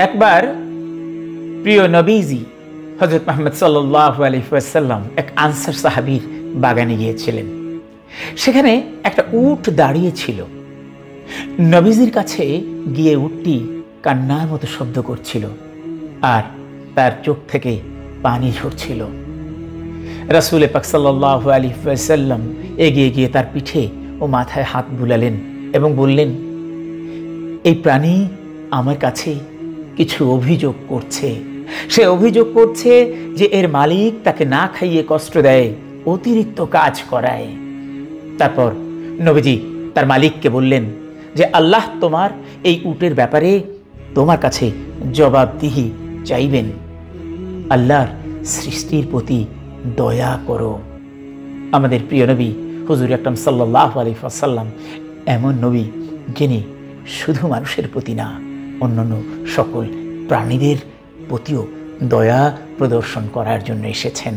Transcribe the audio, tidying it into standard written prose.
একবার প্রিয় নবীজি হযরত মুহাম্মদ সাল্লাল্লাহু আলাইহি ওয়াসাল্লাম এক আনসার সাহাবীর বাগানে গিয়েছিলেন। সেখানে একটা উট দাঁড়িয়ে ছিল। নবীজির কাছে গিয়ে উটটি কান্নার মতো শব্দ করছিল আর তার চোখ থেকে পানি ঝরছিল। রাসূল পাক সাল্লাল্লাহু আলাইহি ওয়াসাল্লাম এগিয়ে গিয়ে তার পিঠে ও মাথায় হাত বুলালেন এবং বললেন, এই প্রাণী আমার কাছে কিছু অভিযোগ করছে। সে অভিযোগ করছে যে এর মালিক তাকে না খাইয়ে কষ্ট দেয়, অতিরিক্ত কাজ করায়। তারপর নবীজি তার মালিককে বললেন যে আল্লাহ তোমার এই উটের ব্যাপারে তোমার কাছে জবাবদিহি চাইবেন। আল্লাহর সৃষ্টির প্রতি দয়া করো। আমাদের প্রিয় নবী হুজুর আকরাম সাল্লাল্লাহু আলাইহি ওয়াসাল্লাম এমন নবী যিনি শুধু মানুষের প্রতি না, অন্যান্য সকল প্রাণীদের প্রতিও দয়া প্রদর্শন করার জন্য এসেছেন।